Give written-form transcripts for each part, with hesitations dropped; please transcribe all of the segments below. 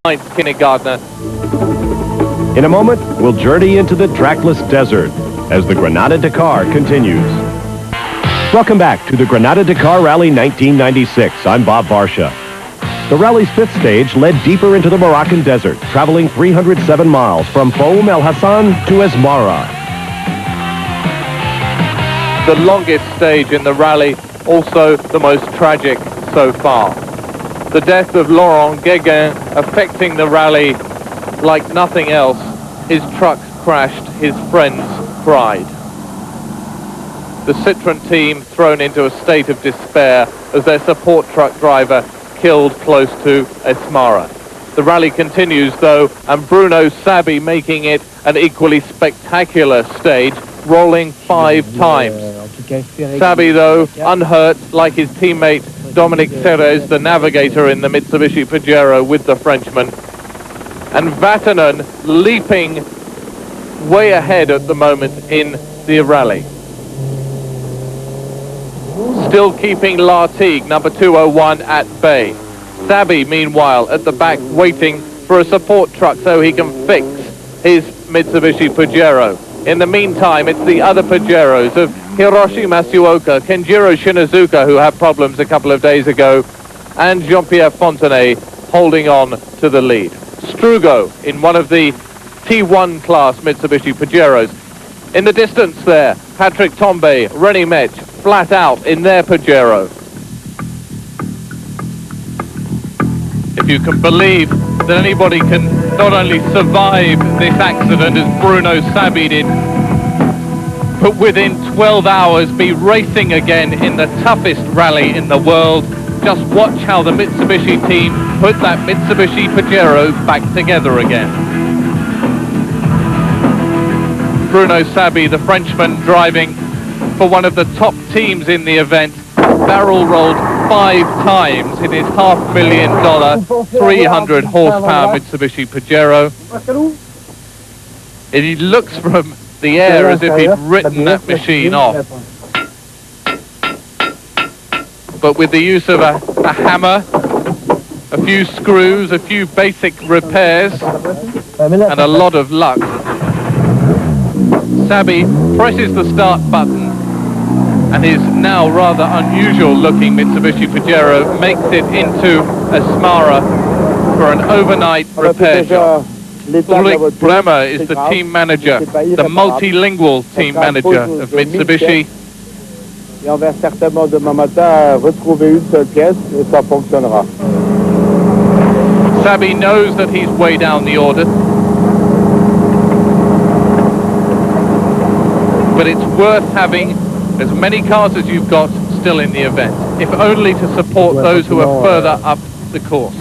Heinz Kindergartner. In a moment, we'll journey into the trackless desert as the Granada Dakar continues. Welcome back to the Granada Dakar Rally 1996. I'm Bob Barsha. The rally's fifth stage led deeper into the Moroccan desert, traveling 307 miles from Foum El Hassan to Asmara. The longest stage in the rally, also the most tragic so far. The death of Laurent Guéguin affecting the rally like nothing else. His truck crashed, his friends cried. The Citroën team thrown into a state of despair as their support truck driver killed close to Asmara. The rally continues though, and Bruno Sabi making it an equally spectacular stage, rolling 5 times. Sabi though, unhurt like his teammate Dominic Serres, the navigator in the Mitsubishi Pajero with the Frenchman. And Vatanen leaping way ahead at the moment in the rally. Still keeping Lartigue, number 201, at bay. Sabi, meanwhile, at the back waiting for a support truck so he can fix his Mitsubishi Pajero. In the meantime, it's the other Pajeros of Hiroshi Masuoka, Kenjiro Shinazuka, who had problems a couple of days ago, and Jean-Pierre Fontenay holding on to the lead. Strugo in one of the T1 class Mitsubishi Pajeros. In the distance there, Patrick Tombe, René Metz, flat out in their Pajero. If you can believe that anybody can not only survive this accident as Bruno Sabi did, but within 12 hours be racing again in the toughest rally in the world. Just watch how the Mitsubishi team put that Mitsubishi Pajero back together again. Bruno Sabi, the Frenchman, driving for one of the top teams in the event, barrel rolled 5 times in his $500,000, 300 horsepower Mitsubishi Pajero. It looks from the air as if he'd written that machine off. But with the use of a hammer, a few screws, a few basic repairs, and a lot of luck, Sabi presses the start button, and his now rather unusual looking Mitsubishi Pajero makes it into Asmara for an overnight repair job. Ulrich Bremer is the team manager, the multilingual team manager of Mitsubishi. Et on va certainement demain matin retrouver une seule pièce et ça fonctionnera. Sabi knows that he's way down the order, but it's worth having as many cars as you've got still in the event, if only to support those who are further up the course.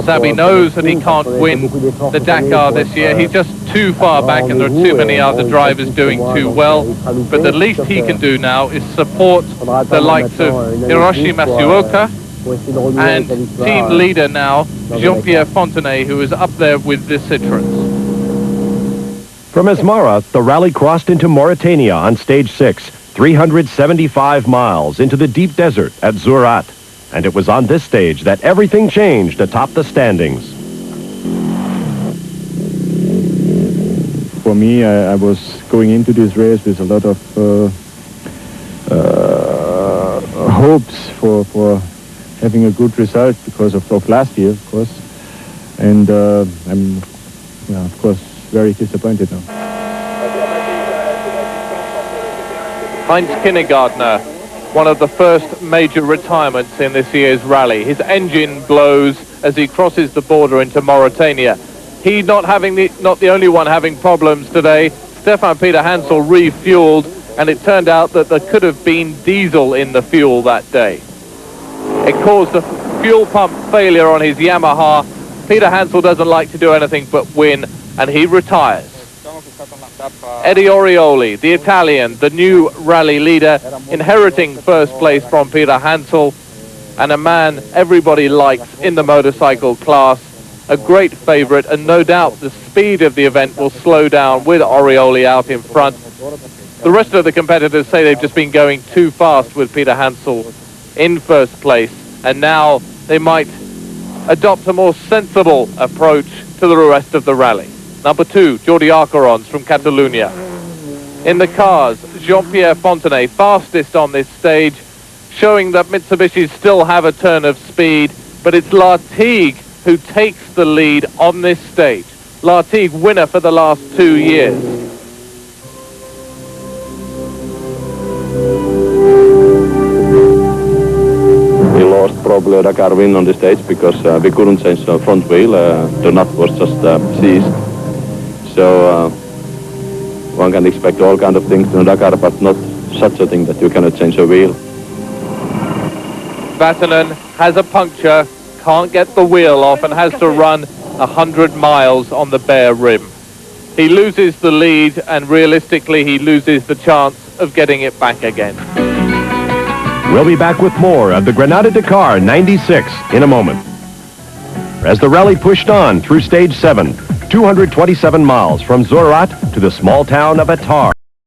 Sabi knows that he can't win the Dakar this year. He's just too far back and there are too many other drivers doing too well. But the least he can do now is support the likes of Hiroshi Masuoka and team leader now, Jean-Pierre Fontenay, who is up there with the Citroën. From Asmara, the rally crossed into Mauritania on stage 6, 375 miles into the deep desert at Zourat. And it was on this stage that everything changed atop the standings. For me, I was going into this race with a lot of hopes for having a good result because of last year, of course. And I'm, of course, very disappointed now. Heinz Kindergartner, one of the first major retirements in this year's rally. His engine blows as he crosses the border into Mauritania. He not the only one having problems today. Stefan Peter Hansel refueled, and it turned out that there could have been diesel in the fuel that day. It caused a fuel pump failure on his Yamaha. Peter Hansel doesn't like to do anything but win, and he retires. Eddie Orioli, the Italian, the new rally leader, inheriting first place from Peter Hansel, and a man everybody likes in the motorcycle class, a great favourite, and no doubt the speed of the event will slow down with Orioli out in front. The rest of the competitors say they've just been going too fast with Peter Hansel in first place, and now they might adopt a more sensible approach to the rest of the rally. Number 2, Jordi Arcarons from Catalunya. In the cars, Jean-Pierre Fontenay, fastest on this stage, showing that Mitsubishi still have a turn of speed, but it's Lartigue who takes the lead on this stage. Lartigue, winner for the last 2 years. We lost probably a Dakar win on the stage because we couldn't change the front wheel. The nut was just seized. So one can expect all kind of things in Dakar, but not such a thing that you cannot change a wheel. Vatanen has a puncture, can't get the wheel off, and has to run 100 miles on the bare rim. He loses the lead, and realistically he loses the chance of getting it back again. We'll be back with more of the Granada Dakar 96 in a moment. As the rally pushed on through stage 7, 227 miles from Zorat to the small town of Atar.